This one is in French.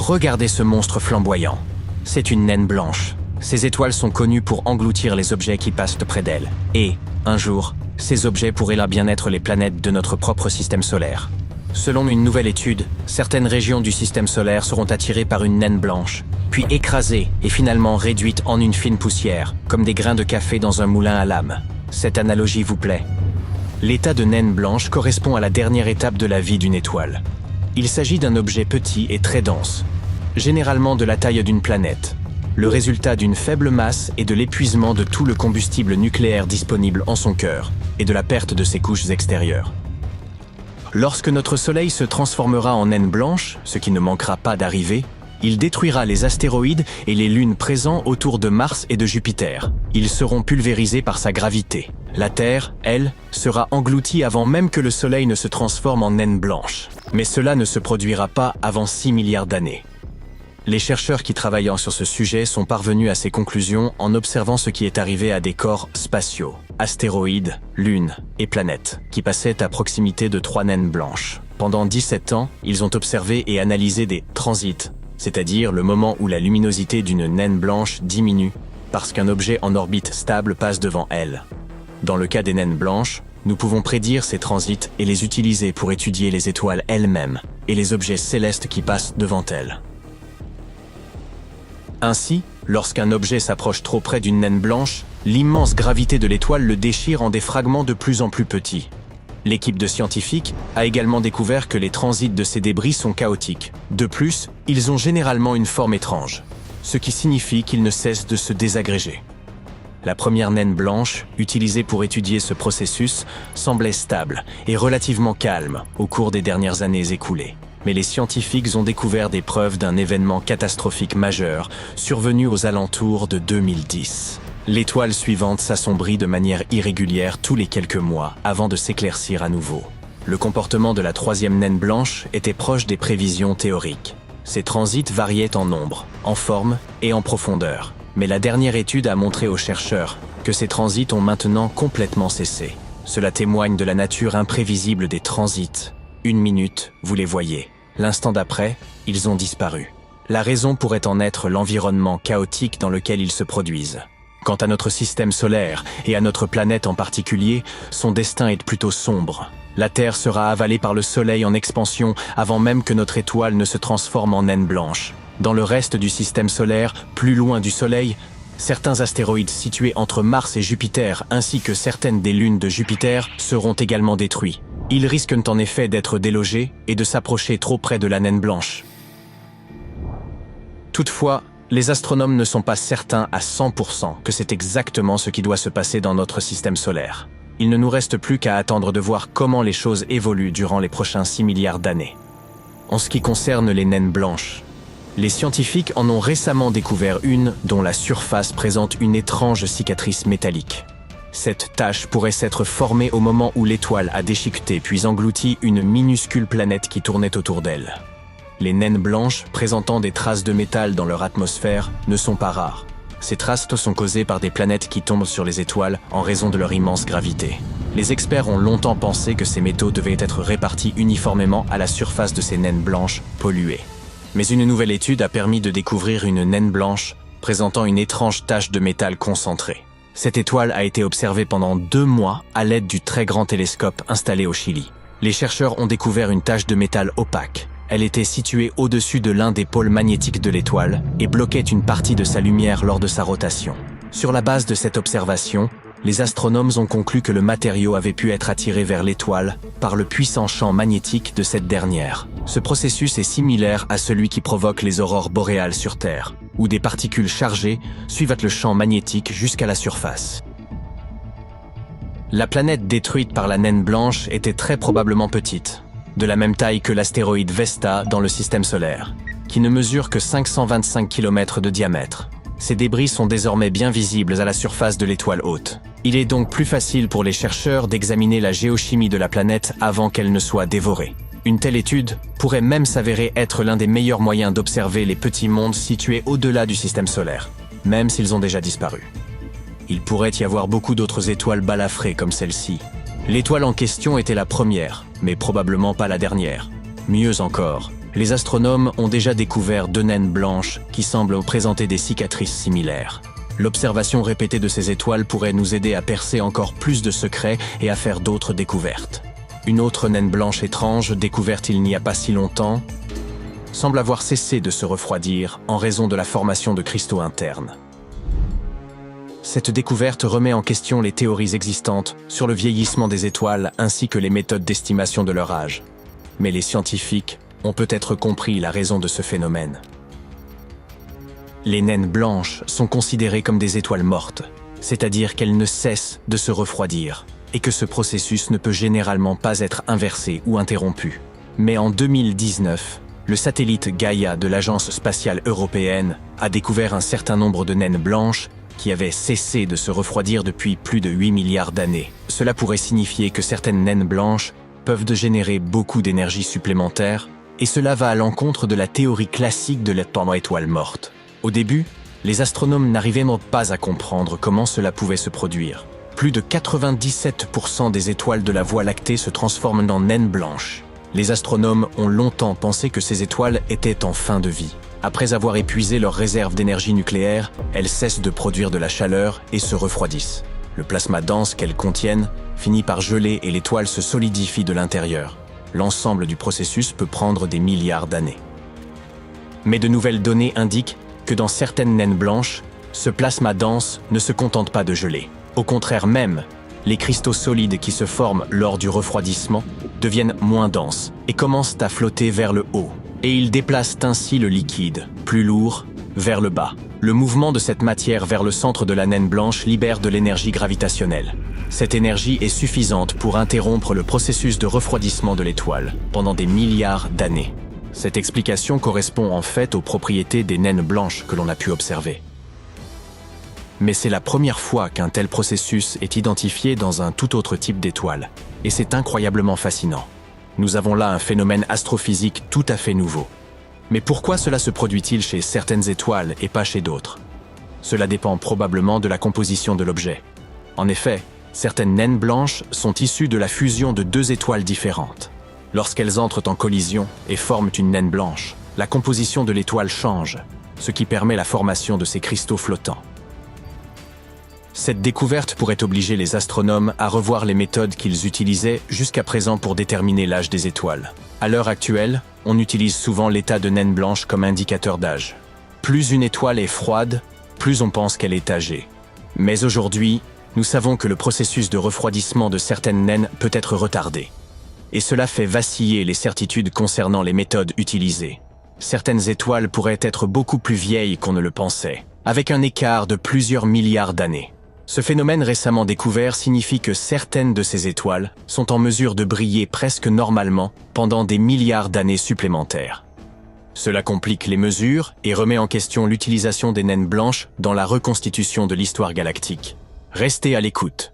Regardez ce monstre flamboyant. C'est une naine blanche. Ces étoiles sont connues pour engloutir les objets qui passent près d'elles. Et, un jour, ces objets pourraient là bien être les planètes de notre propre système solaire. Selon une nouvelle étude, certaines régions du système solaire seront attirées par une naine blanche, puis écrasées et finalement réduites en une fine poussière, comme des grains de café dans un moulin à lame. Cette analogie vous plaît? L'état de naine blanche correspond à la dernière étape de la vie d'une étoile. Il s'agit d'un objet petit et très dense, généralement de la taille d'une planète, le résultat d'une faible masse et de l'épuisement de tout le combustible nucléaire disponible en son cœur, et de la perte de ses couches extérieures. Lorsque notre Soleil se transformera en naine blanche, ce qui ne manquera pas d'arriver, il détruira les astéroïdes et les lunes présents autour de Mars et de Jupiter. Ils seront pulvérisés par sa gravité. La Terre, elle, sera engloutie avant même que le Soleil ne se transforme en naine blanche. Mais cela ne se produira pas avant 6 milliards d'années. Les chercheurs qui travaillent sur ce sujet sont parvenus à ces conclusions en observant ce qui est arrivé à des corps spatiaux, astéroïdes, lunes et planètes, qui passaient à proximité de 3 naines blanches. Pendant 17 ans, ils ont observé et analysé des transits, c'est-à-dire le moment où la luminosité d'une naine blanche diminue parce qu'un objet en orbite stable passe devant elle. Dans le cas des naines blanches, nous pouvons prédire ces transits et les utiliser pour étudier les étoiles elles-mêmes et les objets célestes qui passent devant elles. Ainsi, lorsqu'un objet s'approche trop près d'une naine blanche, l'immense gravité de l'étoile le déchire en des fragments de plus en plus petits. L'équipe de scientifiques a également découvert que les transits de ces débris sont chaotiques. De plus, ils ont généralement une forme étrange, ce qui signifie qu'ils ne cessent de se désagréger. La première naine blanche, utilisée pour étudier ce processus, semblait stable et relativement calme au cours des dernières années écoulées. Mais les scientifiques ont découvert des preuves d'un événement catastrophique majeur survenu aux alentours de 2010. L'étoile suivante s'assombrit de manière irrégulière tous les quelques mois avant de s'éclaircir à nouveau. Le comportement de la troisième naine blanche était proche des prévisions théoriques. Ces transits variaient en nombre, en forme et en profondeur. Mais la dernière étude a montré aux chercheurs que ces transits ont maintenant complètement cessé. Cela témoigne de la nature imprévisible des transits. Une minute, vous les voyez. L'instant d'après, ils ont disparu. La raison pourrait en être l'environnement chaotique dans lequel ils se produisent. Quant à notre système solaire, et à notre planète en particulier, son destin est plutôt sombre. La Terre sera avalée par le Soleil en expansion avant même que notre étoile ne se transforme en naine blanche. Dans le reste du système solaire, plus loin du Soleil, certains astéroïdes situés entre Mars et Jupiter, ainsi que certaines des lunes de Jupiter, seront également détruits. Ils risquent en effet d'être délogés et de s'approcher trop près de la naine blanche. Toutefois, les astronomes ne sont pas certains à 100% que c'est exactement ce qui doit se passer dans notre système solaire. Il ne nous reste plus qu'à attendre de voir comment les choses évoluent durant les prochains 6 milliards d'années. En ce qui concerne les naines blanches, les scientifiques en ont récemment découvert une dont la surface présente une étrange cicatrice métallique. Cette tache pourrait s'être formée au moment où l'étoile a déchiqueté puis englouti une minuscule planète qui tournait autour d'elle. Les naines blanches, présentant des traces de métal dans leur atmosphère, ne sont pas rares. Ces traces sont causées par des planètes qui tombent sur les étoiles en raison de leur immense gravité. Les experts ont longtemps pensé que ces métaux devaient être répartis uniformément à la surface de ces naines blanches polluées. Mais une nouvelle étude a permis de découvrir une naine blanche présentant une étrange tache de métal concentrée. Cette étoile a été observée pendant 2 mois à l'aide du très grand télescope installé au Chili. Les chercheurs ont découvert une tache de métal opaque. Elle était située au-dessus de l'un des pôles magnétiques de l'étoile et bloquait une partie de sa lumière lors de sa rotation. Sur la base de cette observation, les astronomes ont conclu que le matériau avait pu être attiré vers l'étoile par le puissant champ magnétique de cette dernière. Ce processus est similaire à celui qui provoque les aurores boréales sur Terre, où des particules chargées suivent le champ magnétique jusqu'à la surface. La planète détruite par la naine blanche était très probablement petite, de la même taille que l'astéroïde Vesta dans le système solaire, qui ne mesure que 525 km de diamètre. Ces débris sont désormais bien visibles à la surface de l'étoile hôte. Il est donc plus facile pour les chercheurs d'examiner la géochimie de la planète avant qu'elle ne soit dévorée. Une telle étude pourrait même s'avérer être l'un des meilleurs moyens d'observer les petits mondes situés au-delà du système solaire, même s'ils ont déjà disparu. Il pourrait y avoir beaucoup d'autres étoiles balafrées comme celle-ci. L'étoile en question était la première, mais probablement pas la dernière. Mieux encore, Les astronomes ont déjà découvert 2 naines blanches qui semblent présenter des cicatrices similaires. L'observation répétée de ces étoiles pourrait nous aider à percer encore plus de secrets et à faire d'autres découvertes. Une autre naine blanche étrange, découverte il n'y a pas si longtemps, semble avoir cessé de se refroidir en raison de la formation de cristaux internes. Cette découverte remet en question les théories existantes sur le vieillissement des étoiles ainsi que les méthodes d'estimation de leur âge. Mais les scientifiques ont peut-être compris la raison de ce phénomène. Les naines blanches sont considérées comme des étoiles mortes, c'est-à-dire qu'elles ne cessent de se refroidir, et que ce processus ne peut généralement pas être inversé ou interrompu. Mais en 2019, le satellite Gaia de l'Agence spatiale européenne a découvert un certain nombre de naines blanches qui avaient cessé de se refroidir depuis plus de 8 milliards d'années. Cela pourrait signifier que certaines naines blanches peuvent générer beaucoup d'énergie supplémentaire, et cela va à l'encontre de la théorie classique de l'étoile morte. Au début, les astronomes n'arrivaient pas à comprendre comment cela pouvait se produire. Plus de 97% des étoiles de la Voie lactée se transforment en naines blanches. Les astronomes ont longtemps pensé que ces étoiles étaient en fin de vie. Après avoir épuisé leurs réserves d'énergie nucléaire, elles cessent de produire de la chaleur et se refroidissent. Le plasma dense qu'elles contiennent finit par geler et l'étoile se solidifie de l'intérieur. L'ensemble du processus peut prendre des milliards d'années. Mais de nouvelles données indiquent que dans certaines naines blanches, ce plasma dense ne se contente pas de geler. Au contraire même, les cristaux solides qui se forment lors du refroidissement deviennent moins denses et commencent à flotter vers le haut. Et ils déplacent ainsi le liquide, plus lourd, vers le bas. Le mouvement de cette matière vers le centre de la naine blanche libère de l'énergie gravitationnelle. Cette énergie est suffisante pour interrompre le processus de refroidissement de l'étoile pendant des milliards d'années. Cette explication correspond en fait aux propriétés des naines blanches que l'on a pu observer. Mais c'est la première fois qu'un tel processus est identifié dans un tout autre type d'étoile, et c'est incroyablement fascinant. Nous avons là un phénomène astrophysique tout à fait nouveau. Mais pourquoi cela se produit-il chez certaines étoiles et pas chez d'autres? Cela dépend probablement de la composition de l'objet. En effet, certaines naines blanches sont issues de la fusion de 2 étoiles différentes. Lorsqu'elles entrent en collision et forment une naine blanche, la composition de l'étoile change, ce qui permet la formation de ces cristaux flottants. Cette découverte pourrait obliger les astronomes à revoir les méthodes qu'ils utilisaient jusqu'à présent pour déterminer l'âge des étoiles. À l'heure actuelle, on utilise souvent l'état de naine blanche comme indicateur d'âge. Plus une étoile est froide, plus on pense qu'elle est âgée. Mais aujourd'hui, nous savons que le processus de refroidissement de certaines naines peut être retardé. Et cela fait vaciller les certitudes concernant les méthodes utilisées. Certaines étoiles pourraient être beaucoup plus vieilles qu'on ne le pensait, avec un écart de plusieurs milliards d'années. Ce phénomène récemment découvert signifie que certaines de ces étoiles sont en mesure de briller presque normalement pendant des milliards d'années supplémentaires. Cela complique les mesures et remet en question l'utilisation des naines blanches dans la reconstitution de l'histoire galactique. Restez à l'écoute.